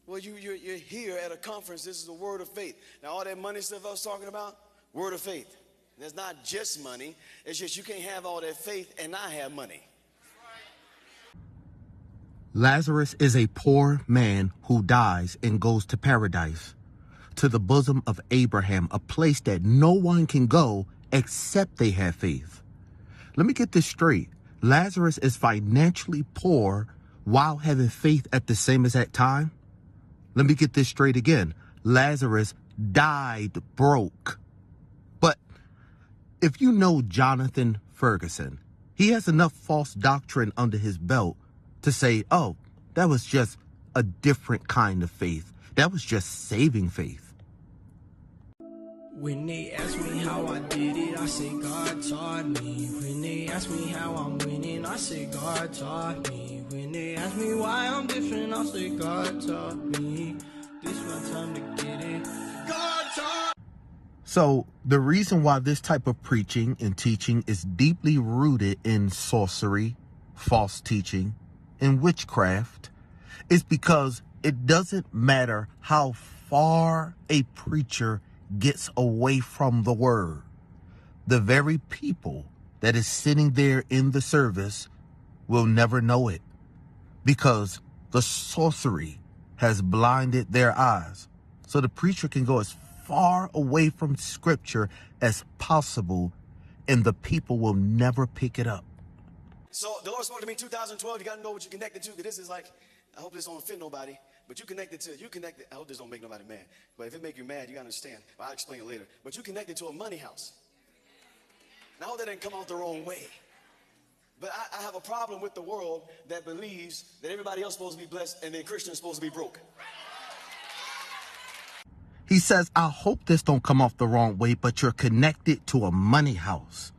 Well, you're here at a conference. This is the word of faith. Now, all that money stuff I was talking about, word of faith. And it's not just money. It's just you can't have all that faith and not have money. Lazarus is a poor man who dies and goes to paradise, to the bosom of Abraham, a place that no one can go except they have faith. Let me get this straight. Lazarus is financially poor while having faith at the same exact time. Let me get this straight again. Lazarus died broke. But if you know Jonathan Ferguson, he has enough false doctrine under his belt to say, oh, that was just a different kind of faith. That was just saving faith. When they ask me how I did it, I say God taught me. When they ask me how I'm winning, I say God taught me. When they ask me why I'm different, I say God taught me. This my time to get it. God taught. So the reason why this type of preaching and teaching is deeply rooted in sorcery, false teaching, and witchcraft is because it doesn't matter how far a preacher gets away from the word. The very people that is sitting there in the service will never know it because the sorcery has blinded their eyes. So the preacher can go as far away from scripture as possible and the people will never pick it up. So the Lord spoke to me in 2012. You got to know what you're connected to, because this is like, I hope this don't offend nobody, but you connected. I hope this don't make nobody mad. But if it make you mad, you got to understand. But I'll explain it later. But you connected to a money house. Now, I hope that didn't come out the wrong way. But I have a problem with the world that believes that everybody else is supposed to be blessed and then Christians supposed to be broke. He says, I hope this don't come off the wrong way, but you're connected to a money house.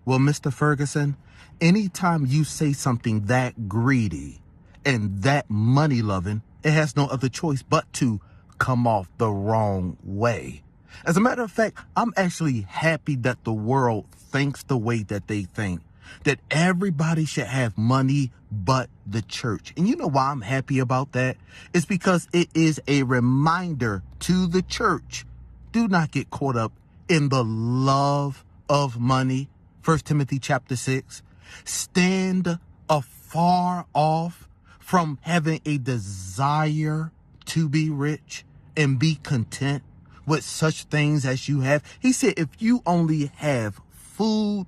Well, Mr. Ferguson, anytime you say something that greedy and that money loving, it has no other choice but to come off the wrong way. As a matter of fact, I'm actually happy that the world thinks the way that they think, that everybody should have money but the church. And you know why I'm happy about that? It's because it is a reminder to the church. Do not get caught up in the love of money. 1 Timothy chapter 6. Stand afar off from having a desire to be rich and be content with such things as you have. He said, if you only have food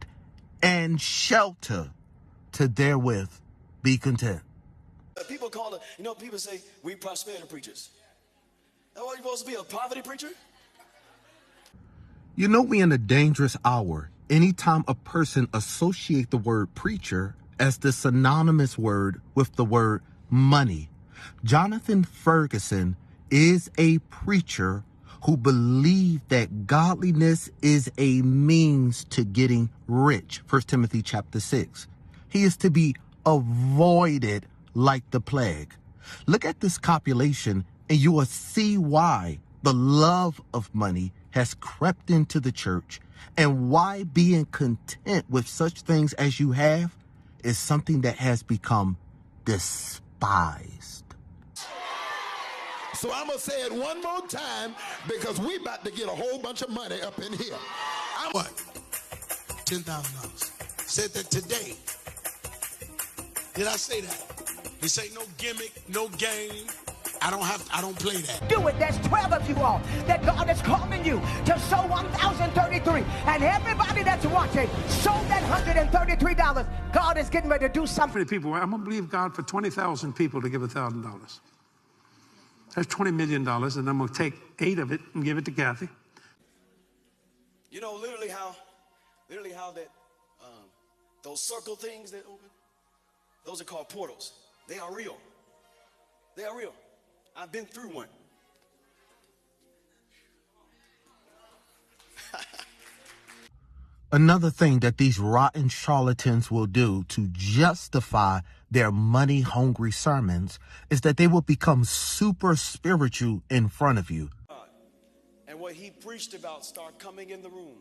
and shelter to therewith be content. People call it, people say, we prosperity preachers. Are you supposed to be a poverty preacher? You know, we're in a dangerous hour. Anytime a person associates the word preacher as the synonymous word with the word money. Jonathan Ferguson is a preacher who believed that godliness is a means to getting rich. 1 Timothy chapter 6. He is to be avoided like the plague. Look at this copulation and you will see why the love of money has crept into the church and why being content with such things as you have is something that has become despised. So I'm going to say it one more time because we about to get a whole bunch of money up in here. What? $10,000. Said that today. Did I say that? He say no gimmick, no game. I don't play that. Do it. There's 12 of you all that God is calling you to sow 1,033. And everybody that's watching, sow that $133. God is getting ready to do something. People, I'm going to believe God for 20,000 people to give $1,000. That's $20 million, and I'm going to take 8 of it and give it to Kathy. You know, literally how that, those circle things that open, those are called portals. They are real. They are real. I've been through one. Another thing that these rotten charlatans will do to justify their money-hungry sermons is that they will become super spiritual in front of you. And what he preached about start coming in the room.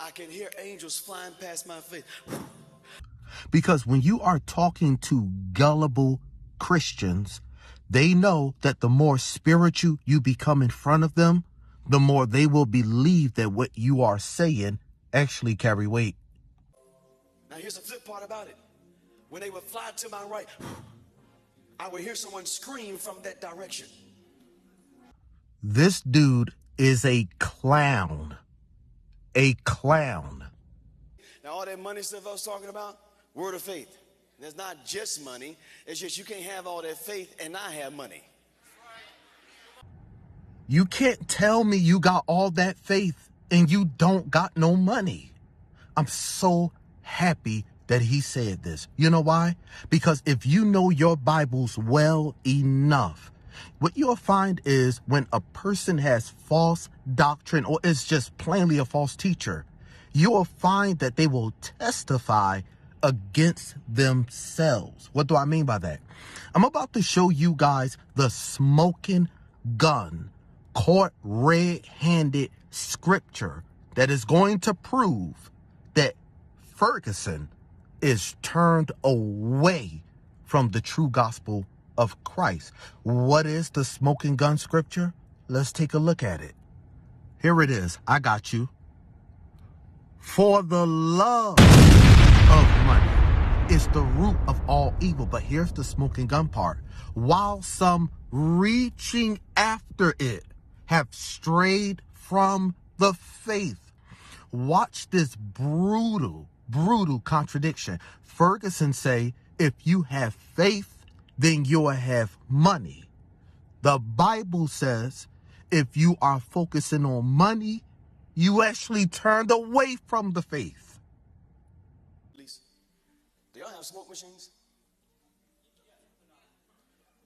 I can hear angels flying past my face. Because when you are talking to gullible Christians, they know that the more spiritual you become in front of them, the more they will believe that what you are saying actually carry weight. Now here's the flip part about it. When they would fly to my right, I would hear someone scream from that direction. This dude is a clown. A clown. Now all that money stuff I was talking about, word of faith. And it's not just money. It's just you can't have all that faith and not have money. You can't tell me you got all that faith and you don't got no money. I'm so happy that he said this. You know why? Because if you know your Bibles well enough, what you'll find is when a person has false doctrine or is just plainly a false teacher, you will find that they will testify against themselves. What do I mean by that? I'm about to show you guys the smoking gun, caught red-handed scripture that is going to prove that Ferguson is turned away from the true gospel of Christ. What is the smoking gun scripture? Let's take a look at it. Here it is. I got you. For the love of money is the root of all evil. But here's the smoking gun part. While some reaching after it have strayed from the faith. Watch this brutal contradiction. Ferguson say, if you have faith, then you'll have money. The Bible says, if you are focusing on money, you actually turned away from the faith. Please. Do y'all have smoke machines?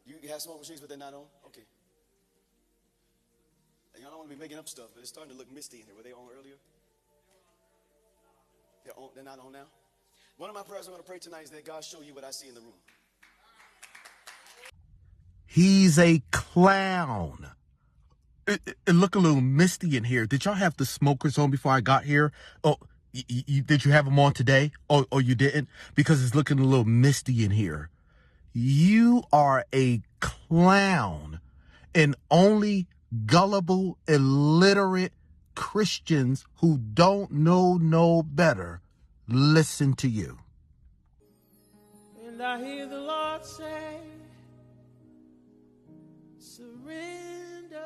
You have smoke machines, but they're not on? Okay. Y'all don't want to be making up stuff, but it's starting to look misty in here. Were they on earlier? They're not on now? One of my prayers I'm going to pray tonight is that God show you what I see in the room. He's a clown. It look a little misty in here. Did y'all have the smokers on before I got here? Oh, did you have them on today? Oh, you didn't? Because it's looking a little misty in here. You are a clown, and only gullible, illiterate Christians who don't know no better listen to you. And I hear the Lord say, surrender.